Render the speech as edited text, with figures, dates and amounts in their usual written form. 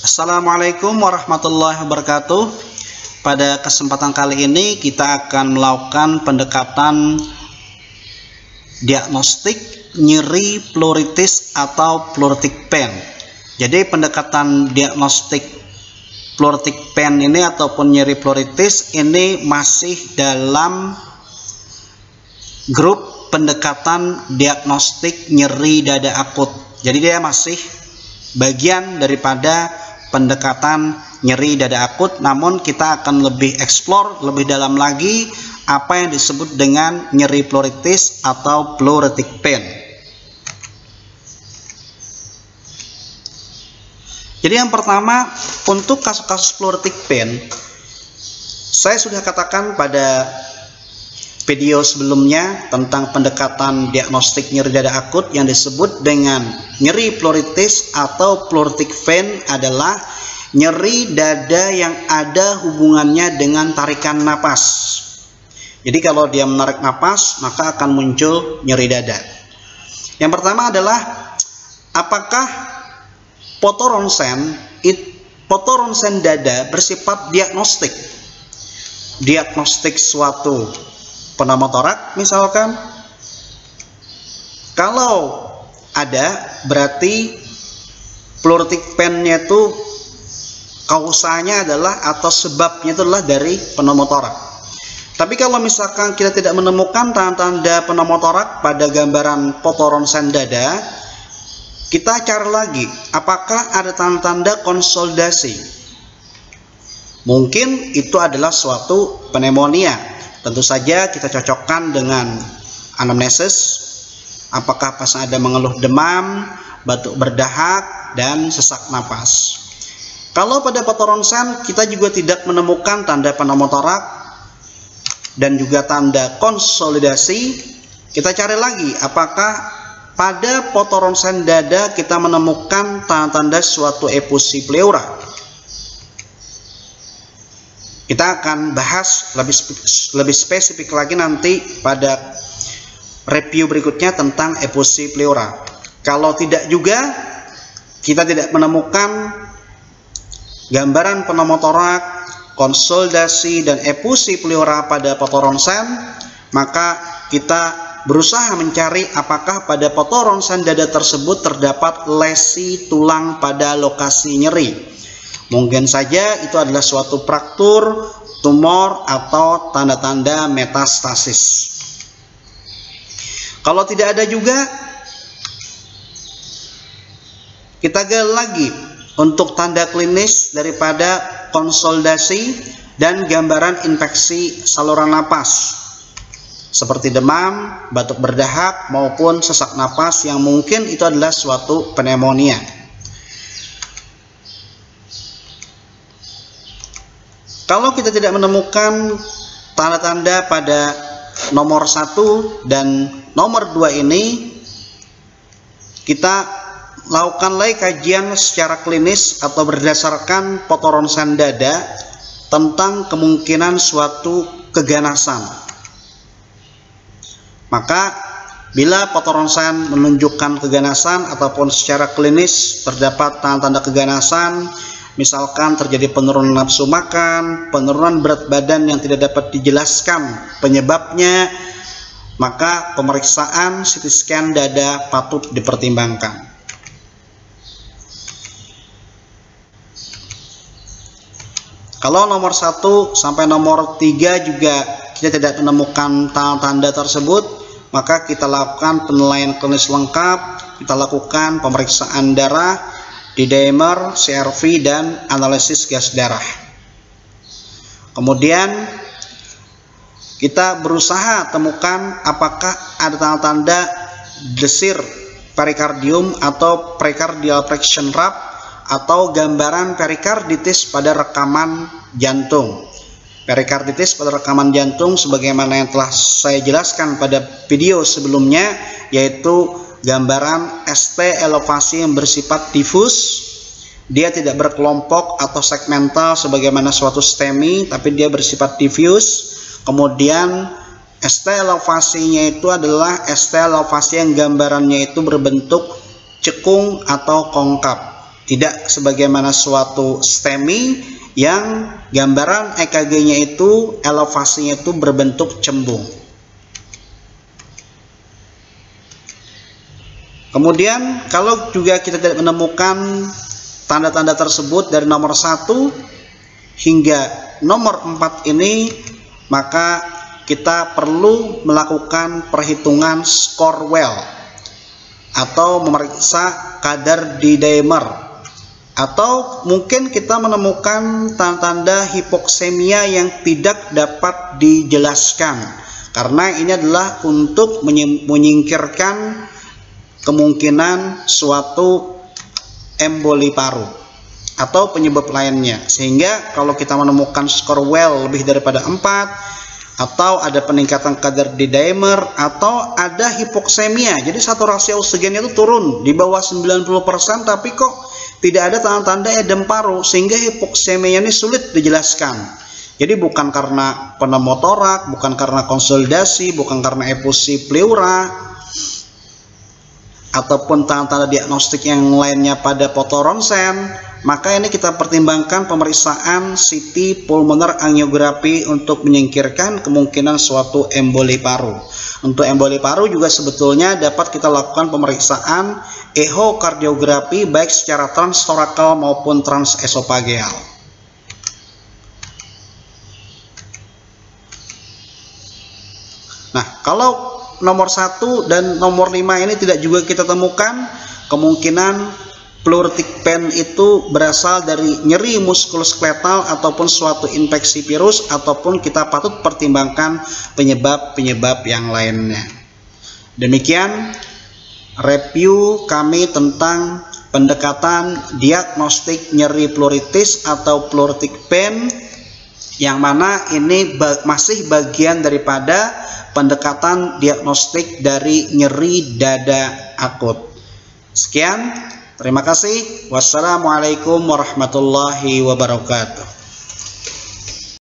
Assalamualaikum warahmatullahi wabarakatuh. Pada kesempatan kali ini kita akan melakukan pendekatan diagnostik nyeri pleuritis atau pleuritic pain. Jadi pendekatan diagnostik pleuritic pain ini ataupun nyeri pleuritis ini masih dalam grup pendekatan diagnostik nyeri dada akut. Jadi dia masih bagian daripada pendekatan nyeri dada akut, namun kita akan lebih eksplor lebih dalam lagi apa yang disebut dengan nyeri pleuritis atau pleuritic pain. Jadi yang pertama, untuk kasus-kasus pleuritic pain, saya sudah katakan pada video sebelumnya tentang pendekatan diagnostik nyeri dada akut yang disebut dengan nyeri pleuritis atau pleuritic pain adalah nyeri dada yang ada hubungannya dengan tarikan napas. Jadi kalau dia menarik napas maka akan muncul nyeri dada. Yang pertama adalah apakah potoronsen dada bersifat diagnostik suatu pneumotorak misalkan. Kalau ada, berarti pleuritic pain-nya itu kausanya adalah atau sebabnya itu adalah dari pneumotorak. Tapi kalau misalkan kita tidak menemukan tanda-tanda pneumotorak pada gambaran potoronsen dada, kita cari lagi apakah ada tanda-tanda konsolidasi. Mungkin itu adalah suatu pneumonia. Tentu saja kita cocokkan dengan anamnesis, apakah pasien ada mengeluh demam, batuk berdahak, dan sesak napas. Kalau pada potoronsen kita juga tidak menemukan tanda pneumotorak dan juga tanda konsolidasi, kita cari lagi apakah pada potoronsen dada kita menemukan tanda-tanda suatu efusi pleura. Kita akan bahas lebih spesifik lagi nanti pada review berikutnya tentang efusi pleura. Kalau tidak juga, kita tidak menemukan gambaran pneumotorak, konsolidasi, dan efusi pleura pada potoronsen, maka kita berusaha mencari apakah pada potoronsen dada tersebut terdapat lesi tulang pada lokasi nyeri. Mungkin saja itu adalah suatu fraktur, tumor, atau tanda-tanda metastasis. Kalau tidak ada juga, kita gali lagi untuk tanda klinis daripada konsolidasi dan gambaran infeksi saluran napas seperti demam, batuk berdahak, maupun sesak napas yang mungkin itu adalah suatu pneumonia. Kalau kita tidak menemukan tanda-tanda pada nomor 1 dan nomor 2 ini, kita lakukan lagi kajian secara klinis atau berdasarkan potoronsen dada tentang kemungkinan suatu keganasan. Maka bila potoronsen menunjukkan keganasan ataupun secara klinis terdapat tanda-tanda keganasan, misalkan terjadi penurunan nafsu makan, penurunan berat badan yang tidak dapat dijelaskan penyebabnya, maka pemeriksaan CT scan dada patut dipertimbangkan. Kalau nomor 1 sampai nomor 3 juga kita tidak menemukan tanda-tanda tersebut, maka kita lakukan penilaian klinis lengkap, kita lakukan pemeriksaan darah, D-dimer, CRV, dan analisis gas darah. Kemudian kita berusaha temukan apakah ada tanda-tanda desir perikardium atau precardial fraction rap atau gambaran perikarditis pada rekaman jantung. Perikarditis pada rekaman jantung sebagaimana yang telah saya jelaskan pada video sebelumnya, yaitu gambaran ST elevasi yang bersifat difus. Dia tidak berkelompok atau segmental sebagaimana suatu STEMI, tapi dia bersifat diffuse. Kemudian ST elevasinya itu adalah ST elevasi yang gambarannya itu berbentuk cekung atau kongkap. Tidak sebagaimana suatu STEMI yang gambaran EKG-nya itu elevasinya itu berbentuk cembung. Kemudian kalau juga kita tidak menemukan tanda-tanda tersebut dari nomor 1 hingga nomor 4 ini, maka kita perlu melakukan perhitungan skor well atau memeriksa kadar D-dimer, atau mungkin kita menemukan tanda-tanda hipoksemia yang tidak dapat dijelaskan, karena ini adalah untuk menyingkirkan kemungkinan suatu emboli paru atau penyebab lainnya. Sehingga kalau kita menemukan skor well lebih daripada 4, atau ada peningkatan kadar D-dimer, atau ada hipoksemia, jadi saturasi oksigennya itu turun di bawah 90%, tapi kok tidak ada tanda-tanda edem paru, sehingga hipoksemia ini sulit dijelaskan. Jadi bukan karena pneumotorak, bukan karena konsolidasi, bukan karena efusi pleura, ataupun tanda-tanda diagnostik yang lainnya pada fotoronsen, maka ini kita pertimbangkan pemeriksaan CT pulmoner angiografi untuk menyingkirkan kemungkinan suatu emboli paru. Untuk emboli paru juga sebetulnya dapat kita lakukan pemeriksaan ehokardiografi baik secara transtorakal maupun transesofageal. Nah, kalau nomor 1 dan nomor 5 ini tidak juga kita temukan, kemungkinan pleuritic pain itu berasal dari nyeri muskuloskeletal ataupun suatu infeksi virus, ataupun kita patut pertimbangkan penyebab-penyebab yang lainnya. Demikian review kami tentang pendekatan diagnostik nyeri pleuritis atau pleuritic pain, yang mana ini masih bagian daripada pendekatan diagnostik dari nyeri dada akut. Sekian, terima kasih. Wassalamualaikum warahmatullahi wabarakatuh.